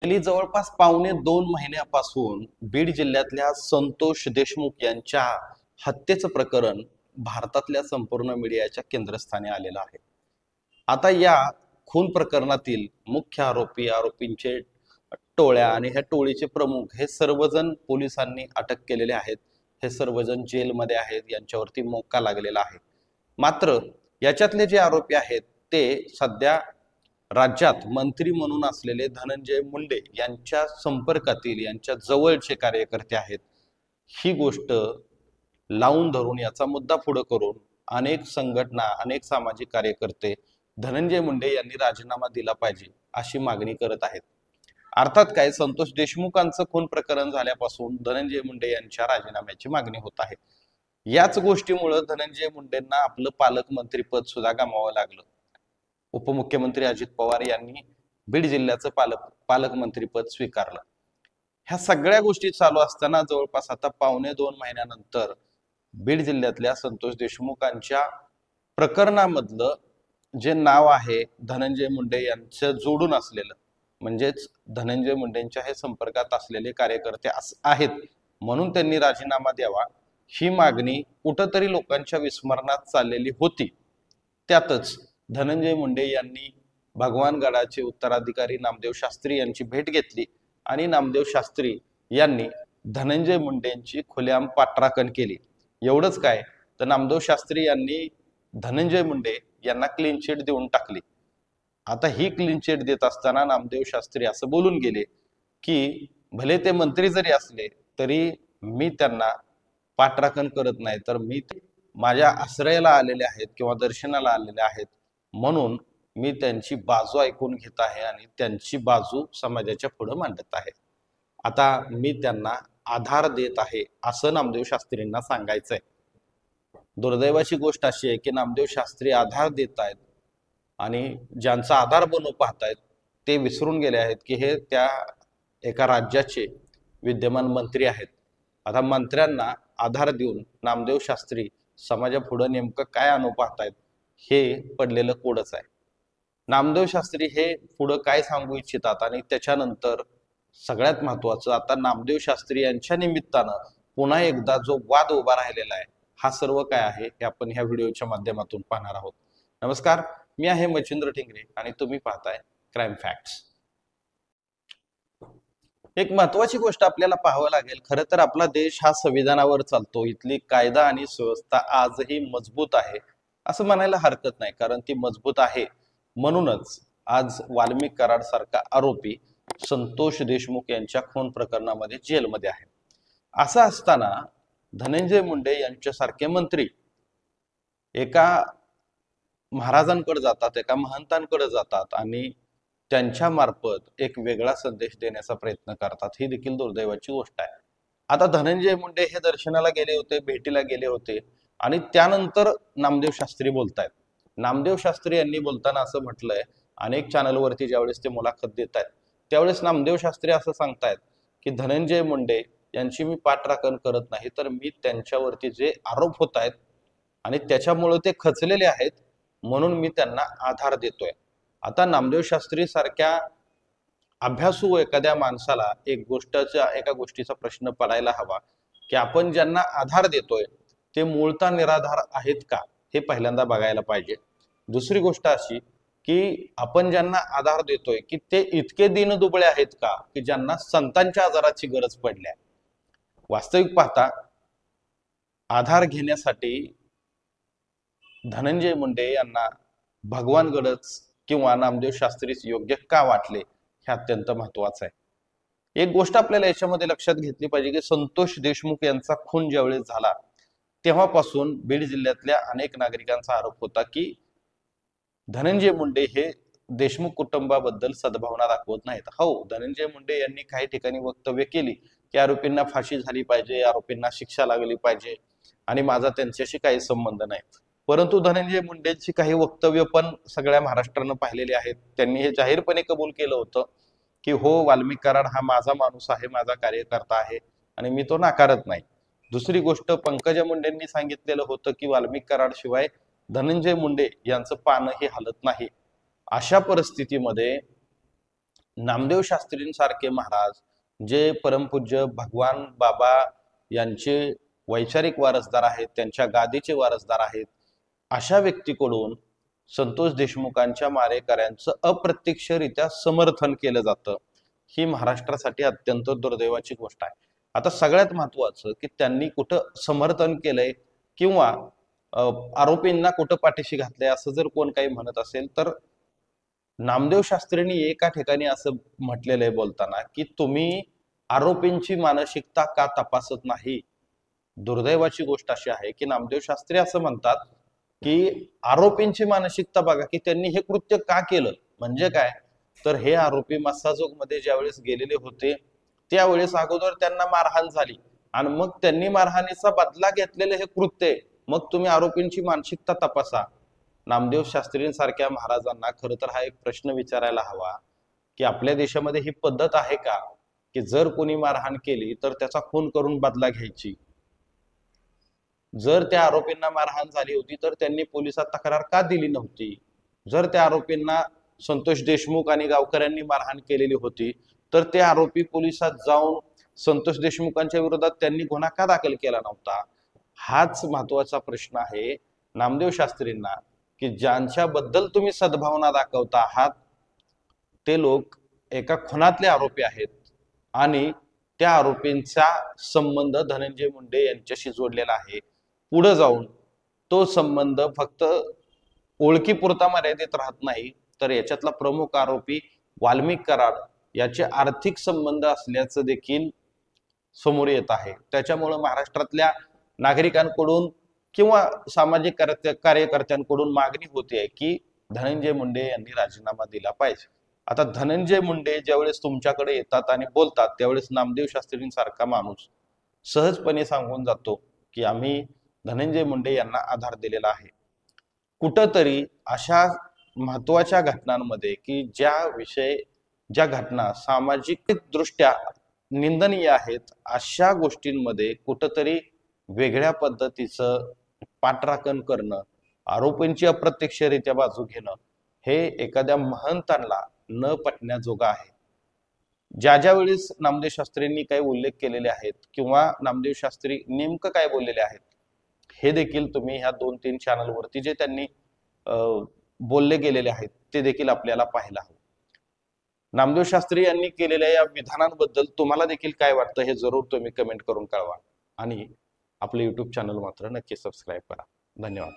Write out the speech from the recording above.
गेली जवळपास पावणे 2 महिन्यापासून बीड जिल्ह्यातल्या संतोष देशमुख यांच्या हत्येचं प्रकरण भारतातल्या संपूर्ण मीडियाच्या केंद्रस्थानी आलेलं आहे. आता या खून प्रकरणातील मुख्य आरोपींचे टोळ्या आणि ह्या टोळीचे प्रमुख हे सर्वजण पोलिसांनी अटक केलेले आहेत. हे सर्वजण जेलमध्ये आहेत, यांच्यावरती मोक्का लागलेला आहे. मात्र याच्यातले जे आरोपी आहेत ते सध्या राज्यात मंत्री म्हणून असलेले धनंजय मुंडे यांच्या संपर्कातील, यांच्या जवळचे कार्यकर्ते आहेत. ही गोष्ट लावून धरून, याचा मुद्दा पुढे करून अनेक संघटना, अनेक सामाजिक कार्यकर्ते धनंजय मुंडे यांनी राजीनामा दिला पाहिजे अशी मागणी करत आहेत. अर्थात काय, संतोष देशमुखांचं खून प्रकरण झाल्यापासून धनंजय मुंडे यांच्या राजीनाम्याची मागणी होत आहे. याच गोष्टीमुळे धनंजय मुंडेंना आपलं पालकमंत्रीपद सुद्धा गमावं लागलं. उपमुख्यमंत्री अजित पवार यांनी बीड जिल्ह्याचं पालकमंत्रीपद स्वीकारलं. ह्या सगळ्या गोष्टी चालू असताना जवळपास आता पावणे 2 महिन्यानंतर बीड जिल्ह्यातल्या संतोष देशमुखांच्या प्रकरणामधलं जे नाव आहे धनंजय मुंडे यांचं जोडून असलेलं, म्हणजेच धनंजय मुंडेंच्या हे संपर्कात असलेले कार्यकर्ते आहेत म्हणून त्यांनी राजीनामा द्यावा, ही मागणी कुठंतरी लोकांच्या विस्मरणात चाललेली होती. त्यातच धनंजय मुंडे यांनी भगवानगडाचे उत्तराधिकारी नामदेव शास्त्री यांची भेट घेतली आणि नामदेव शास्त्री यांनी धनंजय मुंडेंची खुलेआम पाठराखण केली. एवढंच काय, तर नामदेव शास्त्री यांनी धनंजय मुंडे यांना क्लीन चिट देऊन टाकली. आता ही क्लीन चिट देत असताना नामदेव शास्त्री असं बोलून गेले की भले ते मंत्री जरी असले तरी मी त्यांना पाठराखण करत नाही, तर मी माझ्या आश्रयाला आलेले आहेत किंवा दर्शनाला आलेले आहेत म्हणून मी त्यांची बाजू ऐकून घेत आहे आणि त्यांची बाजू समाजाच्या पुढे मांडत आहे. आता मी त्यांना आधार देत आहे असं नामदेव शास्त्रींना सांगायचंय. दुर्दैवाची गोष्ट अशी आहे की नामदेव शास्त्री आधार देत आहेत आणि ज्यांचा आधार बनवू पाहतायत ते विसरून गेले आहेत की हे त्या एका राज्याचे विद्यमान मंत्री आहेत. आता मंत्र्यांना आधार देऊन नामदेव शास्त्री समाजापुढे नेमकं काय आणू पाहतायत हे पडलेलं कोडच आहे. नामदेव शास्त्री हे पुढं काय सांगू इच्छितात आणि त्याच्यानंतर सगळ्यात महत्वाचं, आता नामदेव शास्त्री यांच्या निमित्तानं पुन्हा एकदा जो वाद उभा राहिलेला आहे, हा सर्व काय आहे हे आपण ह्या व्हिडिओच्या माध्यमातून पाहणार आहोत. नमस्कार, मी आहे मच्छिंद्र टिंगरे आणि तुम्ही पाहताय क्राईम फॅक्ट्स. एक महत्वाची गोष्ट आपल्याला पाहावं लागेल. खरं तर आपला देश हा संविधानावर चालतो. इथली कायदा आणि सुव्यवस्था आजही मजबूत आहे असं म्हणायला हरकत नाही, कारण ती मजबूत आहे म्हणूनच आज वाल्मिक कराड सारखा आरोपी संतोष देशमुख यांच्या खून प्रकरणामध्ये जेलमध्ये आहे. असं असताना धनंजय मुंडे यांच्यासारखे मंत्री एका महाराजांकडे जातात, एका महंतांकडे जातात आणि त्यांच्या मार्फत एक वेगळा संदेश देण्याचा प्रयत्न करतात. ही देखील दुर्दैवाची गोष्ट आहे. आता धनंजय मुंडे हे दर्शनाला गेले होते, भेटीला गेले होते आणि त्यानंतर नामदेव शास्त्री बोलतायत. नामदेव शास्त्री यांनी बोलताना असं म्हटलंय, अनेक चॅनलवरती ज्यावेळेस ते मुलाखत देत आहेत त्यावेळेस नामदेव शास्त्री असं सांगतायत की धनंजय मुंडे यांची मी पाठराखण करत नाही, तर मी त्यांच्यावरती जे आरोप होत आहेत आणि त्याच्यामुळे ते खचलेले आहेत म्हणून मी त्यांना आधार देतोय. आता नामदेव शास्त्री सारख्या अभ्यासू एखाद्या माणसाला एका गोष्टीचा प्रश्न पडायला हवा की आपण ज्यांना आधार देतोय ते मूळतः निराधार आहेत का, हे पहिल्यांदा बघायला पाहिजे. दुसरी गोष्ट अशी की आपण ज्यांना आधार देतोय की ते इतके दीनदुबळे आहेत का की ज्यांना संतांच्या आजाराची गरज पडल्या. वास्तविक पाहता आधार घेण्यासाठी धनंजय मुंडे यांना भगवानगडच किंवा नामदेव शास्त्रीच योग्य का वाटले हे अत्यंत महत्वाचं आहे. एक गोष्ट आपल्याला याच्यामध्ये लक्षात घेतली पाहिजे की संतोष देशमुख यांचा खून ज्यावेळेस झाला तेव्हापासून बीड जिल्ह्यातल्या अनेक नागरिकांचा आरोप होता की धनंजय मुंडे हे देशमुख कुटुंबाबद्दल सद्भावना दाखवत नाहीत. हो, धनंजय मुंडे यांनी काही ठिकाणी वक्तव्य केली की आरोपींना फाशी झाली पाहिजे, आरोपींना शिक्षा लागली पाहिजे आणि माझा त्यांच्याशी काही संबंध नाही. परंतु धनंजय मुंडेंची काही वक्तव्य पण सगळ्या महाराष्ट्रानं पाहिलेली आहेत. त्यांनी हे जाहीरपणे कबूल केलं होतं की हो, वाल्मिक कराड हा माझा माणूस आहे, माझा कार्यकर्ता आहे आणि मी तो नाकारत नाही. दुसरी गोष्ट, पंकजा मुंडेंनी सांगितलेलं होतं की वाल्मिक कराड शिवाय धनंजय मुंडे यांचं पानही हलत नाही. अशा परिस्थितीमध्ये नामदेव शास्त्रींसारखे महाराज जे परमपूज्य भगवान बाबा यांचे वैचारिक वारसदार आहेत, त्यांच्या गादीचे वारसदार आहेत, अशा व्यक्तीकडून संतोष देशमुखांच्या मारेकऱ्यांचं अप्रत्यक्षरित्या समर्थन केलं जातं, ही महाराष्ट्रासाठी अत्यंत दुर्दैवाची गोष्ट आहे. आता सगळ्यात महत्वाचं की त्यांनी कुठं समर्थन केलंय किंवा आरोपींना कुठं पाठीशी घातलंय असं जर कोण काही म्हणत असेल तर नामदेव शास्त्रींनी एका ठिकाणी असं म्हटलेलं आहे बोलताना की तुम्ही आरोपींची मानसिकता का तपासत नाही. दुर्दैवाची गोष्ट अशी आहे की नामदेव शास्त्री असं म्हणतात की आरोपींची मानसिकता बघा की त्यांनी हे कृत्य का केलं. म्हणजे काय तर हे आरोपी मस्साजोग मध्ये ज्यावेळेस गेलेले होते त्यावेळेस अगोदर त्यांना मारहाण झाली आणि मग त्यांनी मारहाणीचा बदला घेतलेले हे कृत्य. मग तुम्ही आरोपींची मानसिकता तपासा. नामदेव शास्त्रींसारख्या महाराजांना खरं तर हा एक प्रश्न विचारायला हवा की आपल्या देशामध्ये ही पद्धत आहे का की जर कोणी मारहाण केली तर त्याचा खून करून बदला घ्यायची. जर त्या आरोपींना मारहाण झाली होती तर त्यांनी पोलिसात तक्रार का दिली नव्हती. जर त्या आरोपींना संतोष देशमुख आणि गावकऱ्यांनी मारहाण केलेली होती तर ते आरोपी पोलिसात जाऊन संतोष देशमुखांच्या विरोधात त्यांनी गुन्हा का दाखल केला नव्हता. हाच महत्वाचा प्रश्न आहे नामदेव शास्त्रींना की ज्यांच्याबद्दल तुम्ही सद्भावना दाखवता आहात ते लोक एका खुनातले आरोपी आहेत आणि त्या आरोपींचा संबंध धनंजय मुंडे यांच्याशी जोडलेला आहे. पुढे जाऊन तो संबंध फक्त ओळखीपुरता मर्यादित राहत नाही तर याच्यातला प्रमुख आरोपी वाल्मिक कराड याचे आर्थिक संबंध असल्याचं देखील समोर येत आहे. त्याच्यामुळे महाराष्ट्रातल्या नागरिकांकडून किंवा सामाजिक कार्यकर्त्यांकडून मागणी होते की धनंजय मुंडे यांनी राजीनामा दिला पाहिजे. आता धनंजय मुंडे ज्यावेळेस तुमच्याकडे येतात आणि बोलतात त्यावेळेस नामदेव शास्त्रींसारखा माणूस सहजपणे सांगून जातो की आम्ही धनंजय मुंडे यांना आधार दिलेला आहे. कुठंतरी अशा महत्वाच्या घटनांमध्ये की ज्या घटना सामाजिक दृष्ट्या निंदनीय आहेत अशा गोष्टींमध्ये कुठंतरी वेगळ्या पद्धतीचं पाठराखण करणं, आरोपींची अप्रत्यक्षरित्या बाजू घेणं हे एखाद्या महंतांना न पटण्याजोगं आहे. ज्या वेळेस नामदेव शास्त्रींनी काही उल्लेख केलेले आहेत किंवा नामदेव शास्त्री नेमकं काय बोललेले आहेत हे देखील तुम्ही ह्या 2-3 चॅनलवरती जे त्यांनी बोलले गेलेले आहेत ते देखील आपल्याला पाहायला हवं. नामदेव शास्त्री यांनी केलेल्या या विधानांबद्दल तुम्हाला देखील काय वाटतं हे जरूर तुम्ही कमेंट करून कळवा आणि आपले YouTube चॅनल मात्र नक्की सबस्क्राईब करा. धन्यवाद.